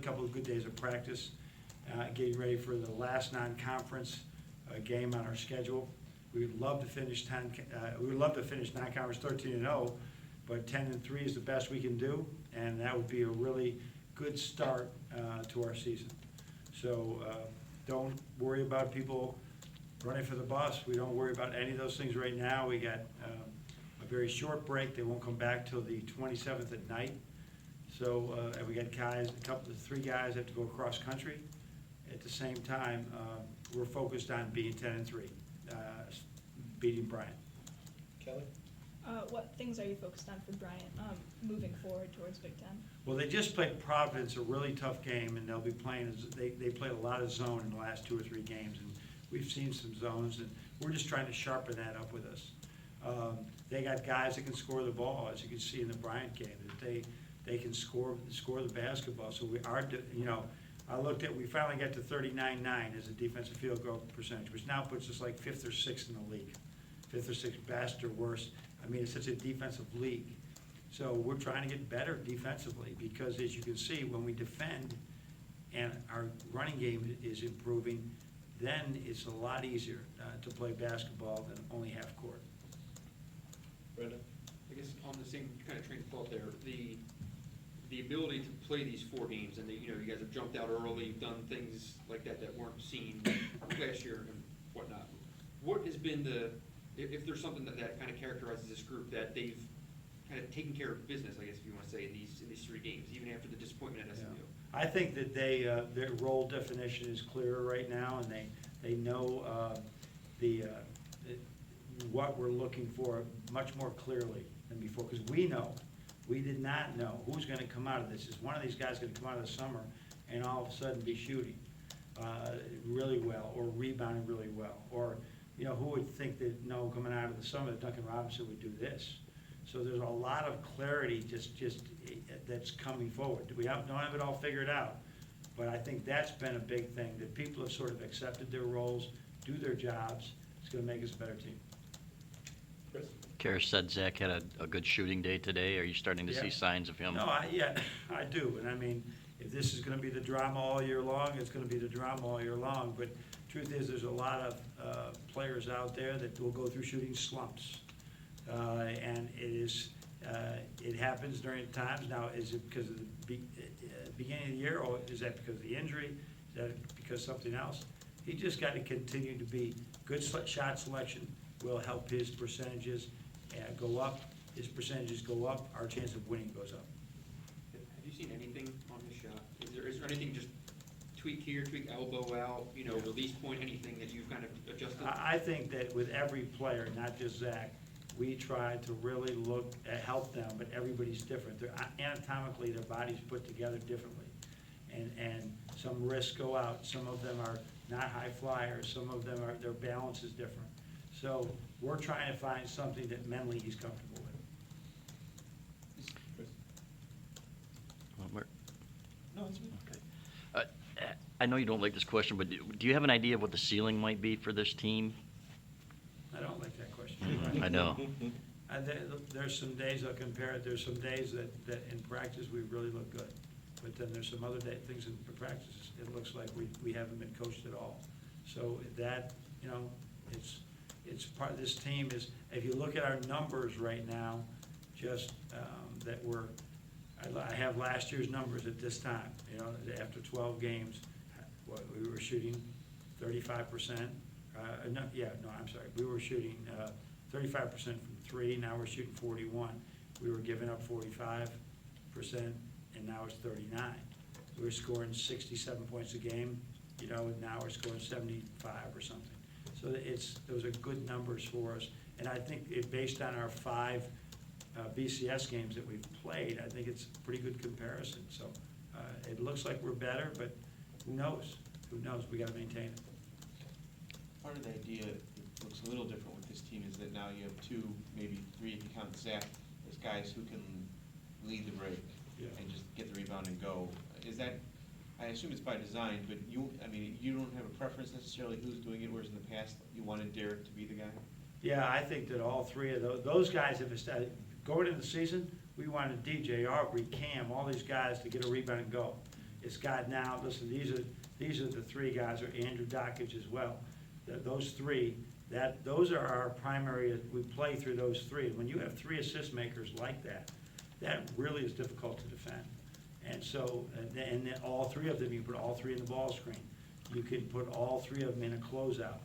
couple of good days of practice, getting ready for the last non-conference game on our schedule. We would love to finish non-conference 13-0, but 10-3 is the best we can do, and that would be a really good start to our season. So don't worry about people running for the bus. We don't worry about any of those things right now. We got a very short break. They won't come back till the 27th at night. So and we got guys, three guys have to go across country. At the same time, we're focused on being 10-3, beating Bryant. Kelly? What things are you focused on for Bryant moving forward towards Big Ten? Well, they just played Providence, a really tough game, and they'll be playing, they played a lot of zone in the last 2 or 3 games, and we've seen some zones, and we're just trying to sharpen that up with us. They got guys that can score the ball, as you can see in the Bryant game, that they can score the basketball. So we are, we finally got to 39.9 as a defensive field goal percentage, which now puts us like 5th or 6th in the league. 5th or 6th, best or worst. I mean, it's such a defensive league. So we're trying to get better defensively because, as you can see, when we defend and our running game is improving, then it's a lot easier to play basketball than only half court. Brendan? I guess on the same kind of train of thought there, the ability to play these 4 games, and you guys have jumped out early, you've done things like that weren't seen last year and whatnot. What has been if there's something that kind of characterizes this group, that they've kind of taken care of business, I guess if you want to say, in these 3 games, even after the disappointment at SMU? I think that their role definition is clearer right now, and they know what we're looking for much more clearly than before, because we did not know who's going to come out of this. Is one of these guys going to come out of the summer and all of a sudden be shooting really well or rebounding really well? Or, who would think that, coming out of the summer that Duncan Robinson would do this? So there's a lot of clarity just that's coming forward. We don't have it all figured out, but I think that's been a big thing, that people have sort of accepted their roles, do their jobs. It's going to make us a better team. Chris? Karras said Zach had a good shooting day today. Are you starting to see signs of him? No, I do. And I mean, if this is going to be the drama all year long, it's going to be the drama all year long. But truth is, there's a lot of players out there that will go through shooting slumps. And it happens during times. Now, is it because of the beginning of the year, or is that because of the injury? Is that because of something else? He just got to continue to be good. Shot selection will help his percentages go up. His percentages go up. Our chance of winning goes up. Have you seen anything on his shot? Is there anything, just tweak here, tweak elbow out, release point, anything that you've kind of adjusted? I think that with every player, not just Zach, we try to really look at help them, but everybody's different. They're anatomically, their body's put together differently. And some risks go out. Some of them are not high flyers. Some of them their balance is different. So we're trying to find something that mentally he's comfortable with. Chris? No, it's me. Okay. I know you don't like this question, but do you have an idea of what the ceiling might be for this team? I don't like that question. I know. There's some days I'll compare it. There's some days that in practice we really look good. But then there's some other things in practice it looks like we haven't been coached at all. So that, it's part of this team is, if you look at our numbers right now, just that I have last year's numbers at this time, after 12 games, we were shooting 35%. We were shooting 35% from 3, now we're shooting 41. We were giving up 45%, and now it's 39. We were scoring 67 points a game, now we're scoring 75 or something. So those are good numbers for us, and I think based on our 5 BCS games that we've played, I think it's a pretty good comparison. So it looks like we're better, but who knows? Who knows? We got to maintain it. Part of the idea that looks a little different with this team is that now you have 2, maybe 3 if you count Zach, as guys who can lead the break and just get the rebound and go. Is that, I assume it's by design, but you don't have a preference necessarily who's doing it, whereas in the past you wanted Derek to be the guy? Yeah, I think that all 3 of those guys have established. Going into the season, we wanted DJ, Aubrey, Cam, all these guys to get a rebound and go. It's got now, listen, these are the three guys, or Andrew Dockage as well. Those three, those are our primary, we play through those three. When you have three assist makers like that, that really is difficult to defend. And so, and then all three of them, you put all three in the ball screen. You can put all three of them in a closeout.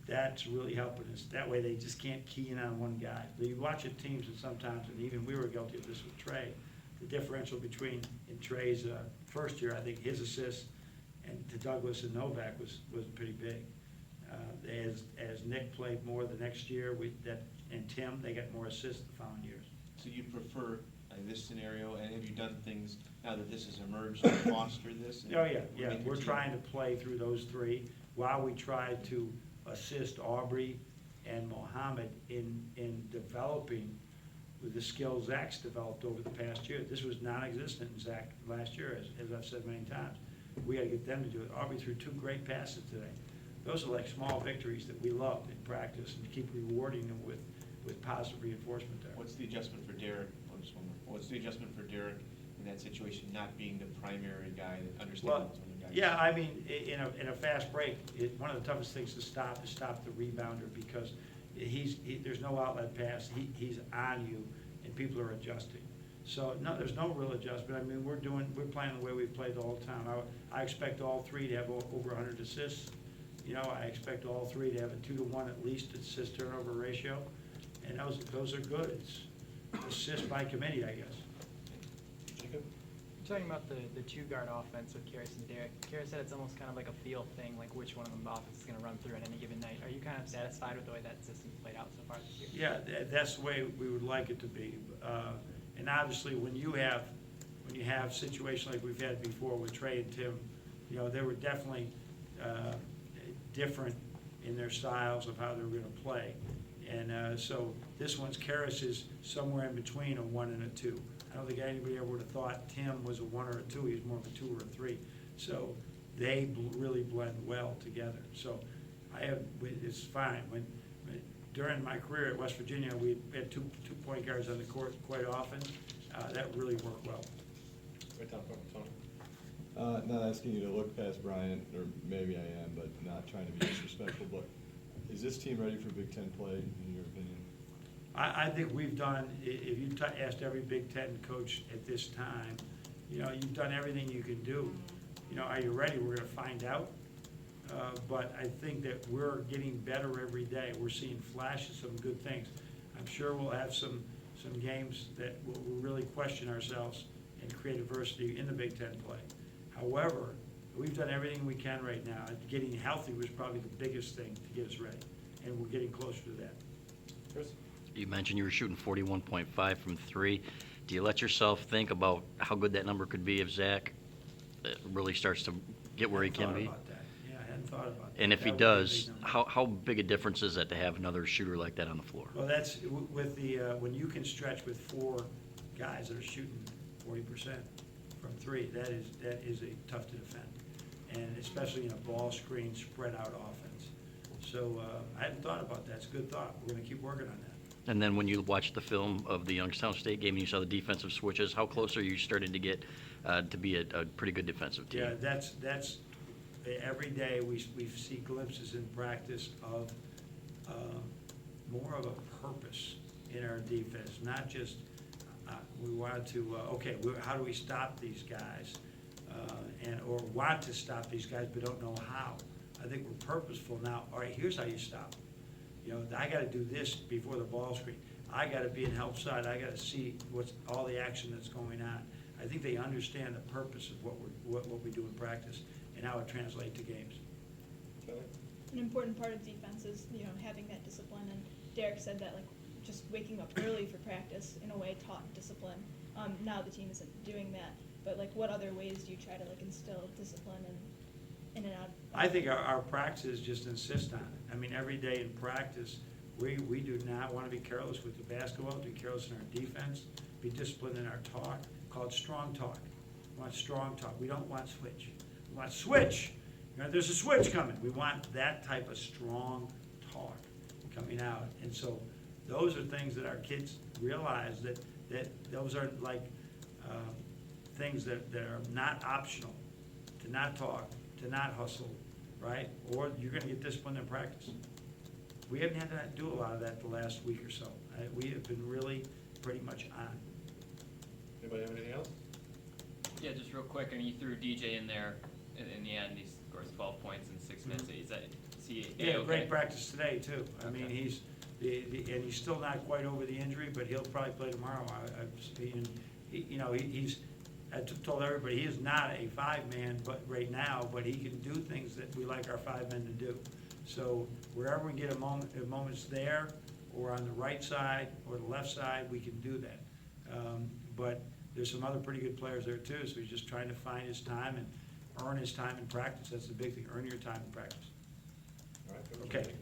That's really helping us. That way they just can't key in on one guy. But you watch at teams and sometimes, and even we were guilty of this with Trey, the differential between, in Trey's first year, I think his assists and to Douglas and Novak was pretty big. As Nick played more the next year, and Tim, they got more assists the following years. So you prefer this scenario, and have you done things now that this has emerged to foster this? and Oh, yeah, make your we're team- trying to play through those three while we try to assist Aubrey and Mohammed in developing with the skills Zach's developed over the past year. This was non-existent in Zach last year, as I've said many times. We gotta get them to do it. Aubrey threw 2 great passes today. Those are like small victories that we love in practice and keep rewarding them with positive reinforcement there. What's the adjustment for Derek? Oh, just one more. What's the adjustment for Derek in that situation, not being the primary guy that understands Well, those other guys? yeah, I mean, in a fast break, one of the toughest things to stop is stop the rebounder because there's no outlet pass. He's on you, and people are adjusting. So, no, there's no real adjustment. I mean, we're playing the way we've played the whole time. I expect all three to have over 100 assists. You know, I expect all three to have a 2-to-1 at least assist turnover ratio, and those are good. It's assist by committee, I guess. Jacob? Talking about the two-guard offense with Karras and Derek, Karras said it's almost kind of like a feel thing, like which one of them offense is going to run through at any given night. Are you kind of satisfied with the way that system's played out so far this year? Yeah, that's the way we would like it to be. And obviously, when you have situations like we've had before with Trey and Tim, you know, they were definitely different in their styles of how they were going to play. And so this one's Karras is somewhere in between a 1 and a 2. I don't think anybody ever would have thought Tim was a 1 or a 2. He was more of a 2 or a 3. So they really blend well together. So it's fine. During my career at West Virginia, we had two point guards on the court quite often. That really worked well. Right down front, Tony. Not asking you to look past Bryant, or maybe I am, but not trying to be disrespectful, but is this team ready for Big Ten play, in your opinion? I think we've done, if you asked every Big Ten coach at this time, you know, you've done everything you can do. You know, are you ready? We're going to find out. But I think that we're getting better every day. We're seeing flashes of good things. I'm sure we'll have some games that will really question ourselves and create adversity in the Big Ten play. However, we've done everything we can right now. Getting healthy was probably the biggest thing to get us ready, and we're getting closer to that. Chris? You mentioned you were shooting 41.5 from 3. Do you let yourself think about how good that number could be if Zach really starts to get where he can be? I hadn't thought about that. Yeah, I hadn't thought about that. And if he That would be a does, big number. how big a difference is that to have another shooter like that on the floor? Well, that's with the, when you can stretch with 4 guys that are shooting 40% from 3, that is a tough to defend. And especially in a ball screen, spread out offense. So I hadn't thought about that. It's a good thought. We're gonna keep working on that. And then when you watched the film of the Youngstown State game and you saw the defensive switches, how close are you starting to get to be a pretty good defensive team? Yeah, that's, every day we see glimpses in practice of more of a purpose in our defense, not just, we want to, okay, how do we stop these guys? Or want to stop these guys but don't know how. I think we're purposeful now. All right, here's how you stop them. You know, I gotta do this before the ball screen. I gotta be in help side. I gotta see what's all the action that's going on. I think they understand the purpose of what we do in practice and how it translates to games. Kelly? An important part of defense is, you know, having that discipline, and Derek said that, like, just waking up early for practice, in a way, taught discipline. Now the team isn't doing that, but, like, what other ways do you try to, like, instill discipline and in and out? I think our practices just insist on it. I mean, every day in practice, we do not want to be careless with the basketball, be careless in our defense, be disciplined in our talk, call it strong talk. We want strong talk. We don't want switch. We want switch. You know, there's a switch coming. We want that type of strong talk coming out. And so those are things that our kids realize that those are like things that are not optional. to not talk, to not hustle, right? Or you're gonna get disciplined in practice. We haven't had to do a lot of that the last week or so. We have been really pretty much on. Anybody have anything else? Yeah, just real quick, I mean, you threw DJ in there in the end, he scores 12 points in 6 minutes. Is he Yeah, A-okay? great practice today, too. I mean, Okay. he's, and he's still not quite over the injury, but he'll probably play tomorrow. You know, I told everybody, he is not a five-man, but right now, but he can do things that we like our five men to do. So wherever we get a moment's there, or on the right side, or the left side, we can do that. But there's some other pretty good players there, too, so he's just trying to find his time and earn his time in practice. That's the big thing, earn your time in practice. All right. Okay, thank